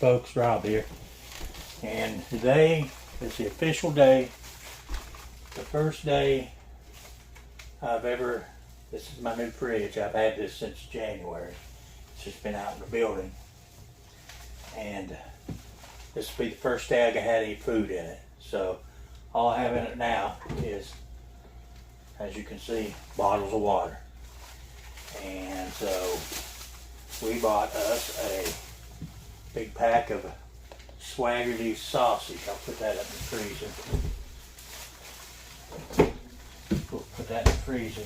folks, Rob here. And today is the official day, the first day this is my new fridge. I've had this since January. It's just been out in the building. And this will be the first day I had any food in it. So all I have in it now is, as you can see, bottles of water. And so we bought us a big pack of Swaggerty sausage. I'll put that up in the freezer. We'll put that in the freezer.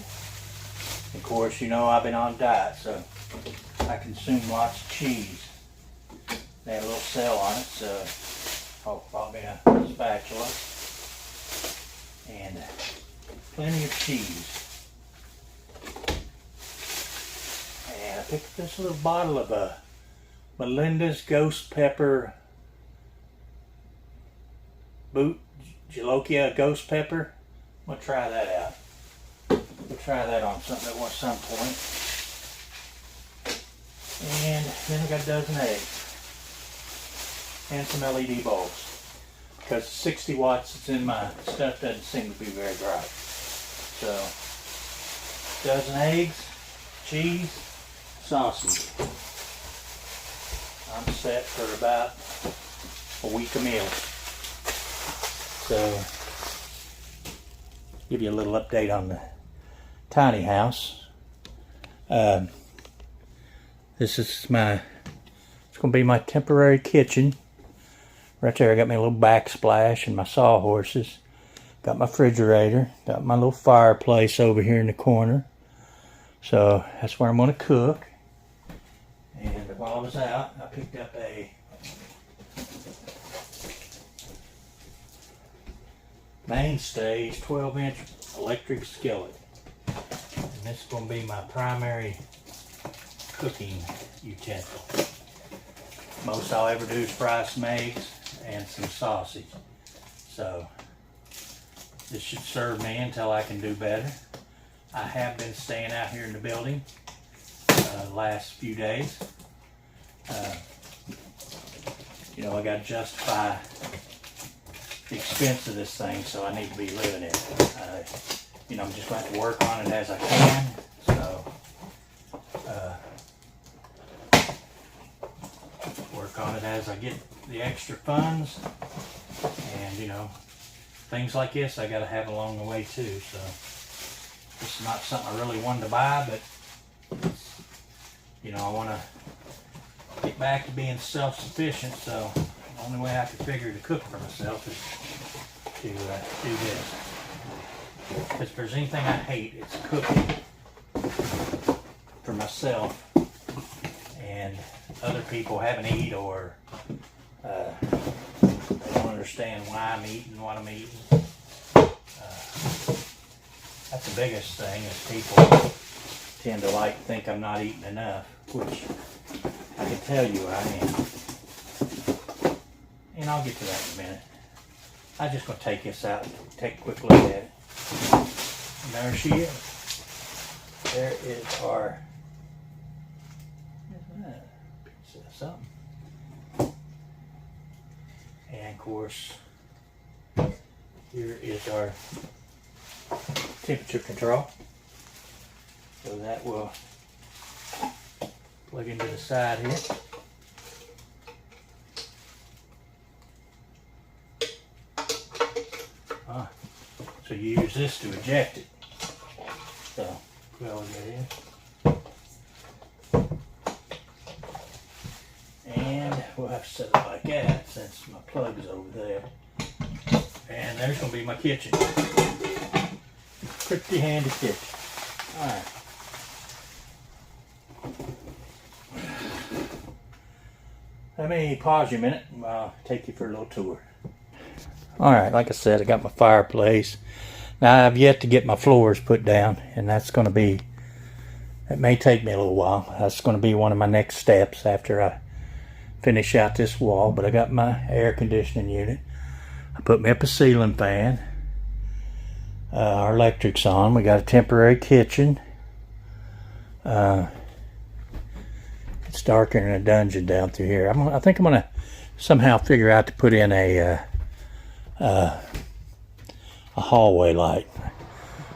Of course, you know I've been on a diet, so I consume lots of cheese. They have a little sale on it, so I'll bought me a spatula and plenty of cheese. And I picked up this little bottle of Melinda's Ghost Pepper Jolokia Ghost Pepper. I'm gonna try that out. We'll try that on something at some point. And then I got a dozen eggs and some LED bulbs, because 60 watts that's in my stuff doesn't seem to be very bright. So, dozen eggs, cheese, sausage. I'm set for about a week of meals. So, give you a little update on the tiny house. This is it's going to be my temporary kitchen. Right there I got my little backsplash and my sawhorses. Got my refrigerator. Got my little fireplace over here in the corner. So that's where I'm going to cook. And while I was out, I picked up a Mainstage 12-inch electric skillet. And this is going to be my primary cooking utensil. Most I'll ever do is fry some eggs and some sausage. So this should serve me until I can do better. I have been staying out here in the building the last few days. You know, I got to justify the expense of this thing, so I need to be living it. You know, I'm just going to work on it as I can. So work on it as I get the extra funds, and you know, things like this I got to have along the way too. So this is not something I really wanted to buy, but you know, I want to get back to being self-sufficient. So the only way I can figure to cook for myself is to do this. Because if there's anything I hate, it's cooking for myself and other people having to eat, or they don't understand why I'm eating what I'm eating. That's the biggest thing, is people tend to think I'm not eating enough, which I can tell you I am. And I'll get to that in a minute. I'm just going to take this out and take a quick look at it. And there she is. There is our piece of something. And of course, here is our temperature control. So that will plug into the side here. So you use this to eject it. So, plug that in. And we'll have to set it like that since my plug is over there. And there's going to be my kitchen. Pretty handy kitchen. Alright. Let me pause you a minute and I'll take you for a little tour. Alright, like I said, I got my fireplace. Now I've yet to get my floors put down, and that's going to be, it may take me a little while. That's going to be one of my next steps after I finish out this wall. But I got my air conditioning unit. I put me up a ceiling fan. Our electric's on. We got a temporary kitchen. It's It's darker than a dungeon down through here. I think I'm gonna somehow figure out to put in a hallway light.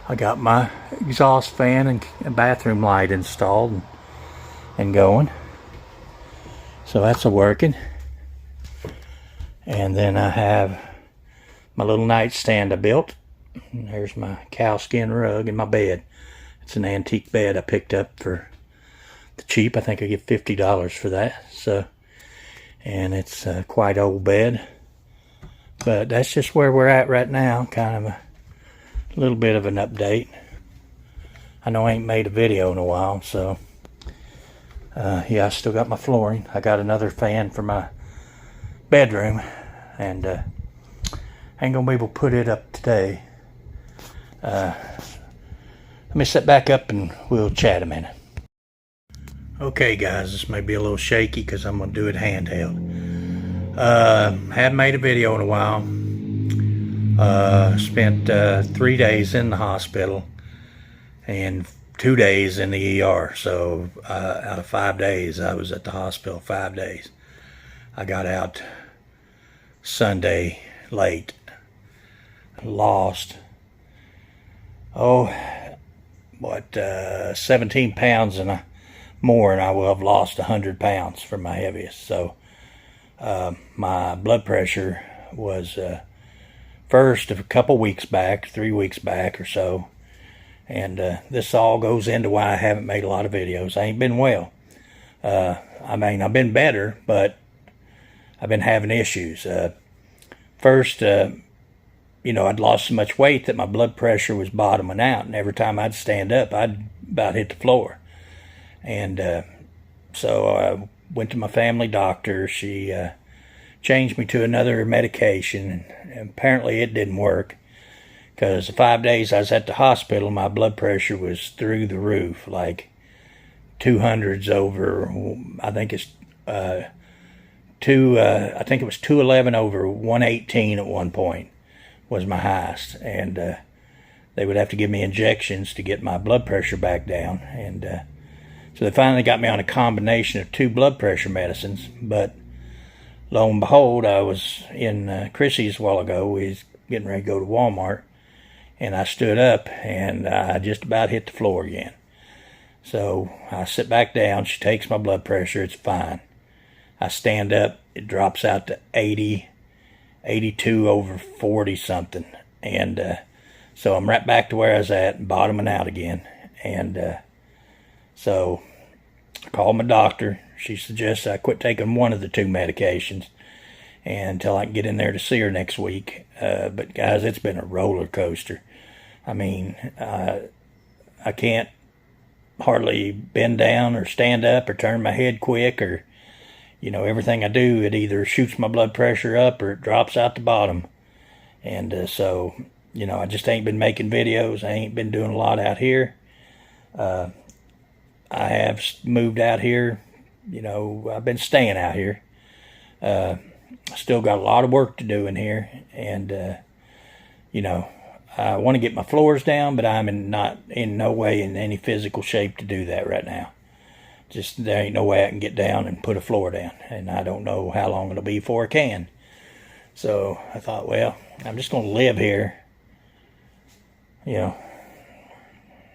I got my exhaust fan and bathroom light installed and going. So that's working. And then I have my little nightstand I built. And there's my cow skin rug and my bed. It's an antique bed I picked up for the cheap. I think I get $50 for that. So, and it's a quite old bed. But that's just where we're at right now. Kind of a little bit of an update. I know I ain't made a video in a while, so yeah, I still got my flooring. I got another fan for my bedroom, and I ain't gonna be able to put it up today. Let me sit back up and we'll chat a minute. Okay guys, this may be a little shaky because I'm gonna do it handheld. Haven't made a video in a while. Spent 3 days in the hospital and 2 days in the ER. So out of 5 days, I was at the hospital 5 days. I got out Sunday late. Lost, 17 pounds and more, and I will have lost 100 pounds from my heaviest. So my blood pressure was first a couple weeks back, 3 weeks back or so. And this all goes into why I haven't made a lot of videos. I ain't been well. I mean, I've been better, but I've been having issues. First, you know, I'd lost so much weight that my blood pressure was bottoming out. And every time I'd stand up, I'd about hit the floor. And so I went to my family doctor. She changed me to another medication. And apparently it didn't work. Because the 5 days I was at the hospital, my blood pressure was through the roof, like 200s over. I think it's I think it was 211 over 118 at one point was my highest, and they would have to give me injections to get my blood pressure back down. And so they finally got me on a combination of 2 blood pressure medicines. But lo and behold, I was in Chrissy's a while ago. We was getting ready to go to Walmart. And I stood up and I just about hit the floor again. So I sit back down. She takes my blood pressure. It's fine. I stand up. It drops out to 80, 82 over 40 something. And so I'm right back to where I was at, bottoming out again. And so I called my doctor. She suggests I quit taking one of the 2 medications until I can get in there to see her next week. But guys, it's been a roller coaster. I mean, I can't hardly bend down or stand up or turn my head quick, or, you know, everything I do, it either shoots my blood pressure up or it drops out the bottom. And so, you know, I just ain't been making videos. I ain't been doing a lot out here. I have moved out here. You know, I've been staying out here. I still got a lot of work to do in here. And, you know, I want to get my floors down, but I'm not in no way in any physical shape to do that right now. Just there ain't no way I can get down and put a floor down, and I don't know how long it'll be before I can. So I thought, well, I'm just going to live here. You know,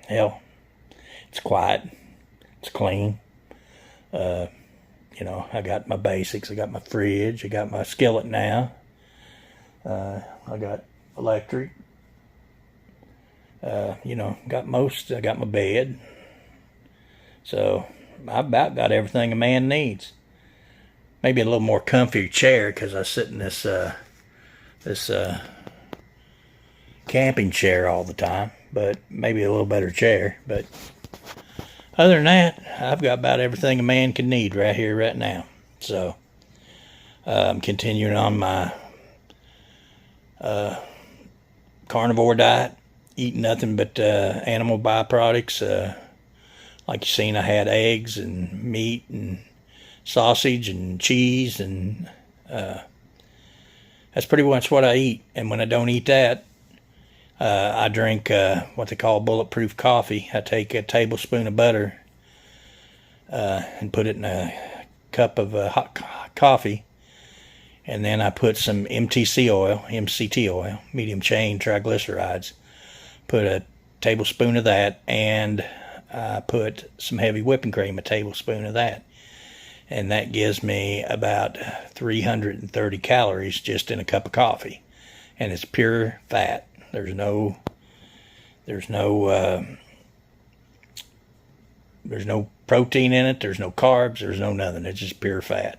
hell, it's quiet, it's clean. You know, I got my basics. I got my fridge. I got my skillet now. I got electric. You know, I got my bed. So I about got everything a man needs. Maybe a little more comfy chair, because I sit in this camping chair all the time. But maybe a little better chair. But other than that, I've got about everything a man can need right here, right now. So I'm continuing on my carnivore diet. Eating nothing but animal byproducts. Like you seen, I had eggs and meat and sausage and cheese, and that's pretty much what I eat. And when I don't eat that, I drink what they call bulletproof coffee. I take a tablespoon of butter and put it in a cup of hot coffee. And then I put some MCT oil, medium chain triglycerides. Put a tablespoon of that, and I put some heavy whipping cream, a tablespoon of that. And that gives me about 330 calories just in a cup of coffee. And it's pure fat. There's no protein in it. There's no carbs. There's no nothing. It's just pure fat.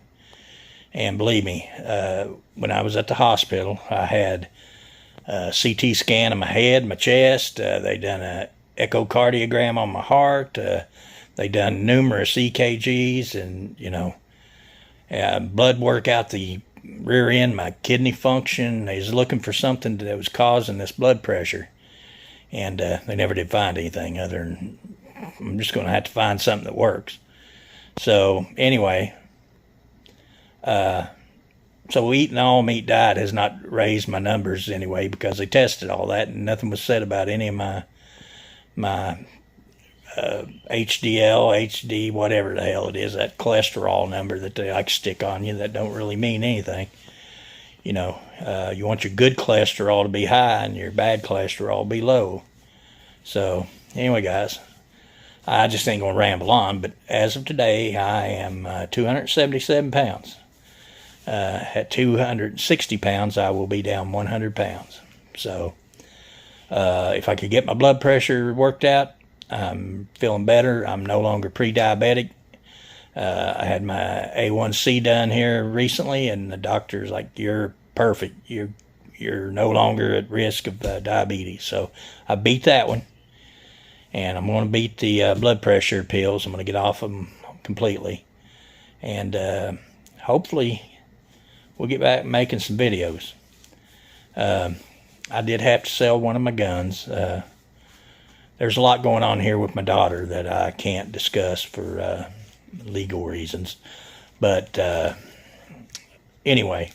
And believe me, when I was at the hospital, I had a CT scan of my head, my chest. They done an echocardiogram on my heart. They done numerous EKGs and, blood work out the rear end, my kidney function. They was looking for something that was causing this blood pressure. And they never did find anything other than I'm just going to have to find something that works. So anyway, so eating all meat diet has not raised my numbers anyway, because they tested all that and nothing was said about any of my HDL, HD, whatever the hell it is, that cholesterol number that they like to stick on you that don't really mean anything. You know, you want your good cholesterol to be high and your bad cholesterol to be low. So anyway, guys, I just ain't going to ramble on, but as of today, I am 277 pounds. At 260 pounds, I will be down 100 pounds. So if I could get my blood pressure worked out, I'm feeling better. I'm no longer pre-diabetic. I had my A1C done here recently, and the doctor's like, "You're perfect. You're no longer at risk of diabetes." So I beat that one, and I'm going to beat the blood pressure pills. I'm going to get off them completely, and hopefully we'll get back making some videos. I did have to sell one of my guns. There's a lot going on here with my daughter that I can't discuss for legal reasons. But anyway,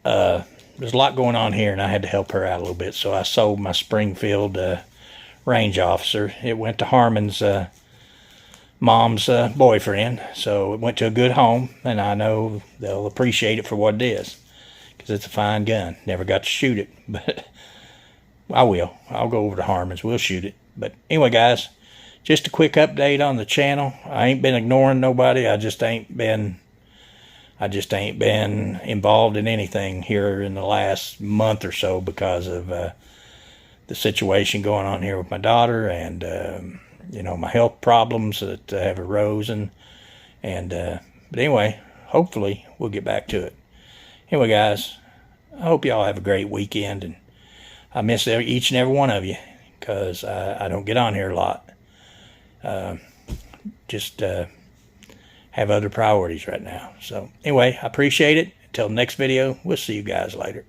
there's a lot going on here, and I had to help her out a little bit. So I sold my Springfield range officer. It went to Harmon's mom's boyfriend, so it went to a good home, and I know they'll appreciate it for what it is, because it's a fine gun. Never got to shoot it, but I will. I'll go over to Harmon's. We'll shoot it. But anyway, guys, just a quick update on the channel. I ain't been ignoring nobody. I just ain't been involved in anything here in the last month or so because of the situation going on here with my daughter and my health problems that have arisen. But anyway, hopefully we'll get back to it. Anyway, guys, I hope y'all have a great weekend, and I miss each and every one of you because I don't get on here a lot. Just have other priorities right now. So anyway, I appreciate it. Until the next video, we'll see you guys later.